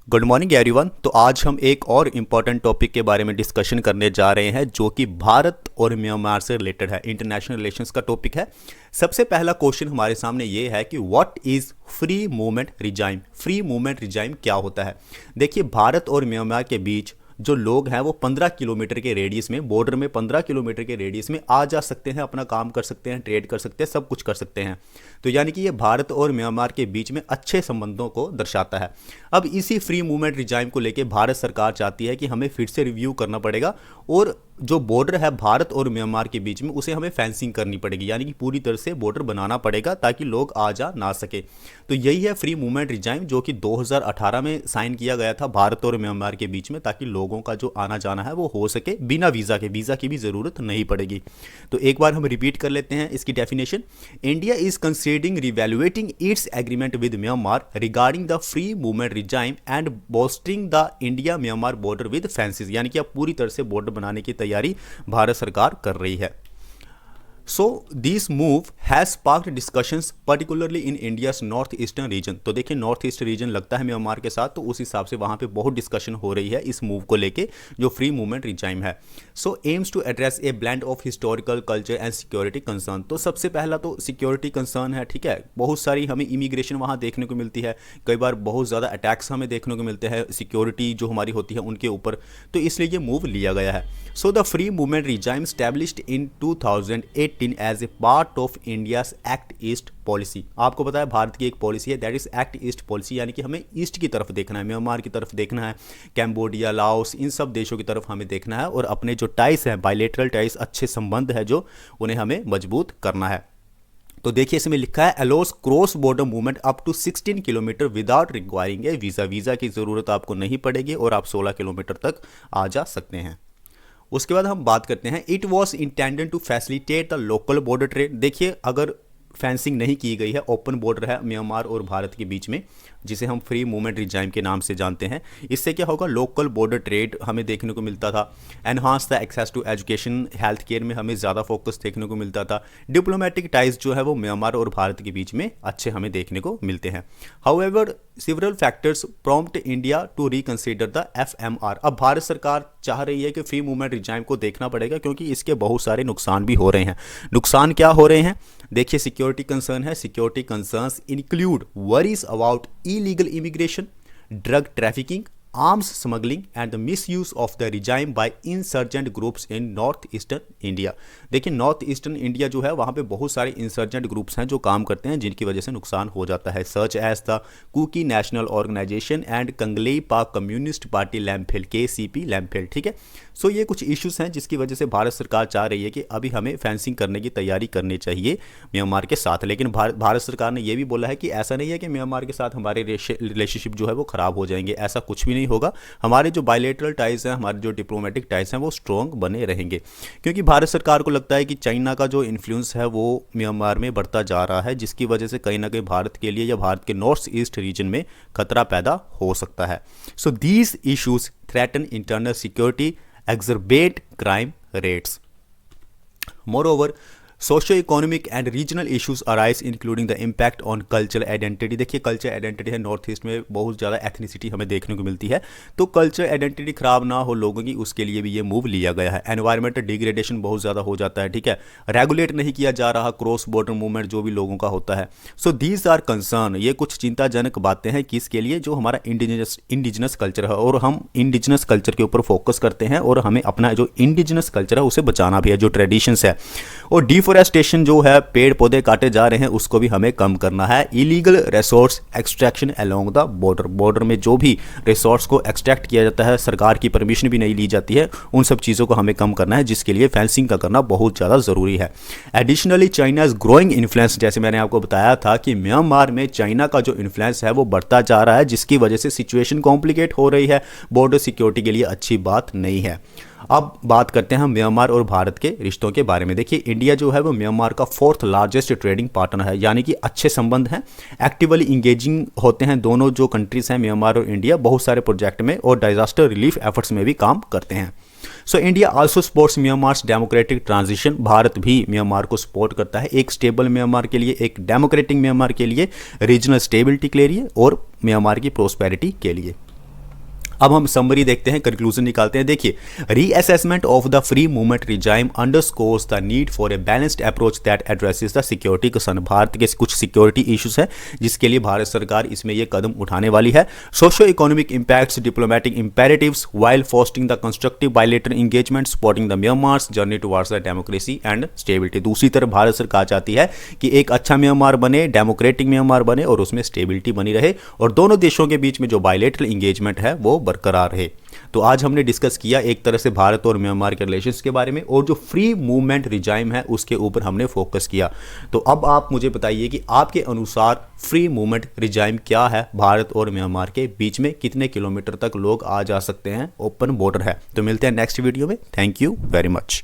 Good morning everyone. तो आज हम एक और इम्पॉर्टेंट टॉपिक के बारे में डिस्कशन करने जा रहे हैं जो कि भारत और म्यांमार से रिलेटेड है, इंटरनेशनल रिलेशंस का टॉपिक है। सबसे पहला क्वेश्चन हमारे सामने ये है कि what is free movement regime. Free movement regime क्या होता है? देखिए, भारत और म्यांमार के बीच जो लोग हैं वो 15 किलोमीटर के रेडियस में, बॉर्डर में 15 किलोमीटर के रेडियस में आ जा सकते हैं, अपना काम कर सकते हैं, ट्रेड कर सकते हैं, सब कुछ कर सकते हैं। तो यानी कि ये भारत और म्यांमार के बीच में अच्छे संबंधों को दर्शाता है। अब इसी फ्री मूवमेंट रिजाइम को लेकर भारत सरकार चाहती है कि हमें फिर से रिव्यू करना पड़ेगा और जो बॉर्डर है भारत और म्यांमार के बीच में उसे हमें फेंसिंग करनी पड़ेगी, यानी कि पूरी तरह से बॉर्डर बनाना पड़ेगा ताकि लोग आ जा ना सके। तो यही है फ्री मूवमेंट रिजाइम जो कि 2018 में साइन किया गया था भारत और म्यांमार के बीच में, ताकि लोगों का जो आना जाना है वो हो सके बिना वीज़ा के। वीज़ा की भी ज़रूरत नहीं पड़ेगी। तो एक बार हम रिपीट कर लेते हैं इसकी definition. India is considering reevaluating its agreement with Myanmar regarding the free movement regime and bolstering the India Myanmar border with fences, यानी कि अब पूरी तरह से बॉर्डर बनाने की तैयारी भारत सरकार कर रही है। So this move has sparked discussions particularly in India's north eastern region. तो देखिए, नॉर्थ ईस्ट रीजन लगता है म्यांमार के साथ, तो उस हिसाब से वहाँ पे बहुत डिस्कशन हो रही है इस मूव को लेके जो फ्री मूवमेंट रिजाइम है। So aims to address a blend of historical culture and security concern. तो सबसे पहला तो सिक्योरिटी कंसर्न है, ठीक है। बहुत सारी हमें इमिग्रेशन वहाँ देखने को मिलती है, कई बार बहुत ज़्यादा अटैक्स हमें देखने को मिलते हैं सिक्योरिटी जो हमारी होती है उनके ऊपर, तो इसलिए ये मूव लिया गया है। So the free movement regime established in 2018 as a part of India's act east policy. आपको पता है भारत की एक पॉलिसी है, that is act east policy, यानी कि हमें ईस्ट की तरफ देखना है, म्यांमार की तरफ देखना है, कैम्बोडिया, लाओस, इन सब देशों की तरफ हमें देखना है और अपने जो टाइस हैं, बायलैटरल टाइस, अच्छे संबंध है जो, उन्हें हमें मजबूत करना है। तो देखिए, इसमें लिखा है allows cross border movement up to 16 kilometre without requiring a visa. Visa की ज़रूरत आपको नहीं पड़ेगी और आप 16 किलोमीटर तक आ जा सकते हैं। उसके बाद हम बात करते हैं it was intended to facilitate the local border trade. देखिए, अगर फेंसिंग नहीं की गई है, ओपन बॉर्डर है म्यांमार और भारत के बीच में, जिसे हम फ्री मूवमेंट रिजाइम के नाम से जानते हैं, इससे क्या होगा, लोकल बॉर्डर ट्रेड हमें देखने को मिलता था। Enhance the access to education, health care में हमें ज़्यादा फोकस देखने को मिलता था। डिप्लोमेटिक टाइज जो है वो म्यांमार और भारत के बीच में अच्छे हमें देखने को मिलते हैं। However several factors prompt India to reconsider the FMR। अब भारत सरकार चाह रही है कि फ्री मूवमेंट रिजाइम को देखना पड़ेगा क्योंकि इसके बहुत सारे नुकसान भी हो रहे हैं। नुकसान क्या हो रहे हैं? देखिए, सिक्योरिटी कंसर्न है। Security concerns include worries about illegal immigration, drug trafficking, arms smuggling and the misuse of the regime by insurgent groups in north eastern India. देखिए, नॉर्थ ईस्टर्न इंडिया जो है वहाँ पे बहुत सारे इंसर्जेंट ग्रुप्स हैं जो काम करते हैं, जिनकी वजह से नुकसान हो जाता है, such as the Kuki National Organisation and Kangleipak Communist Party Lamphel, KCP Lamphel, ठीक है। सो ये कुछ इश्यूज हैं जिसकी वजह से भारत सरकार चाह रही है कि अभी हमें फेंसिंग करने की तैयारी करनी चाहिए म्यांमार के साथ। लेकिन भारत सरकार ने यह भी बोला है कि ऐसा नहीं है कि म्यांमार के साथ हमारे रिलेशनशिप जो है वो खराब हो जाएंगे, ऐसा कुछ भी नहीं होगा। हमारे जो बायलैटरल टाइज हैं, हमारे जो डिप्लोमेटिक टाइज हैं, वो स्ट्रॉन्ग बने रहेंगे, क्योंकि भारत सरकार को लगता है कि चाइना का जो इन्फ्लुएंस है वो म्यांमार में बढ़ता जा रहा है, जिसकी वजह से कहीं ना कहीं भारत के लिए या भारत के नॉर्थ ईस्ट रीजन में खतरा पैदा हो सकता है। So these issues threaten internal security, exacerbate crime rates. Moreover, socio-economic and regional issues arise including the impact on cultural identity. देखिए, कल्चर आइडेंटिटी है, नॉर्थ ईस्ट में बहुत ज़्यादा एथनिसिटी हमें देखने को मिलती है, तो कल्चर आइडेंटिटी खराब ना हो लोगों की, उसके लिए भी ये मूव लिया गया है। एनवायरमेंटल डिग्रेडेशन बहुत ज़्यादा हो जाता है, ठीक है, रेगुलेट नहीं किया जा रहा क्रॉस बॉर्डर मूवमेंट जो भी लोगों का होता है। सो दीज आर कंसर्न, ये कुछ चिंताजनक बातें हैं किसके लिए, जो हमारा इंडिजिनस कल्चर है, और हम इंडिजिनस कल्चर के ऊपर फोकस करते हैं और हमें अपना जो इंडिजिनस कल्चर है उसे बचाना भी है, जो ट्रेडिशंस है। और डिफोरेस्टेशन जो है, पेड़ पौधे काटे जा रहे हैं, उसको भी हमें कम करना है। Illegal resource extraction along the border में जो भी रिसोर्स को एक्सट्रैक्ट किया जाता है, सरकार की परमिशन भी नहीं ली जाती है, उन सब चीज़ों को हमें कम करना है, जिसके लिए फेंसिंग का करना बहुत ज़्यादा ज़रूरी है। एडिशनली चाइनाज ग्रोइंग इन्फ्लुएंस, जैसे मैंने आपको बताया था कि म्यांमार में चाइना का जो इन्फ्लुएंस है वो बढ़ता जा रहा है, जिसकी वजह से सिचुएशन कॉम्प्लिकेट हो रही है, बॉर्डर सिक्योरिटी के लिए अच्छी बात नहीं है। अब बात करते हैं हम म्यांमार और भारत के रिश्तों के बारे में। देखिए, इंडिया जो है वो म्यांमार का 4th लार्जेस्ट ट्रेडिंग पार्टनर है, यानी कि अच्छे संबंध हैं, एक्टिवली इंगेजिंग होते हैं दोनों जो कंट्रीज हैं, म्यांमार और इंडिया, बहुत सारे प्रोजेक्ट में और डिजास्टर रिलीफ एफर्ट्स में भी काम करते हैं। So India also supports Myanmar's democratic transition. Bharat भी म्यांमार को सपोर्ट करता है, एक स्टेबल म्यांमार के लिए, एक डेमोक्रेटिक म्यांमार के लिए, रीजनल स्टेबिलिटी के लिए और म्यांमार की प्रोस्पेरिटी के लिए। अब हम समरी देखते हैं, कंक्लूजन निकालते हैं। देखिए, reassessment of the free movement regime underscores the need for a balanced approach that addresses the security concern. Bharat के कुछ सिक्योरिटी इश्यूज हैं जिसके लिए भारत सरकार इसमें यह कदम उठाने वाली है। Socio economic impacts, diplomatic imperatives while fostering the constructive bilateral engagement supporting the Myanmar's journey towards the democracy and stability. दूसरी तरफ भारत सरकार चाहती है कि एक अच्छा म्यांमार बने, डेमोक्रेटिक म्यांमार बने और उसमें स्टेबिलिटी बनी रहे और दोनों देशों के बीच में जो बायलैटरल एंगेजमेंट है वो बरकरार रहे। तो आज हमने डिस्कस किया एक तरह से भारत और म्यांमार के रिलेशंस के बारे में, और जो फ्री मूवमेंट रिजाइम है उसके ऊपर हमने फोकस किया। तो अब आप मुझे बताइए कि आपके अनुसार फ्री मूवमेंट रिजाइम क्या है, भारत और म्यांमार के बीच में कितने किलोमीटर तक लोग आ जा सकते हैं, ओपन बॉर्डर है। तो मिलते हैं नेक्स्ट वीडियो में। Thank you very much.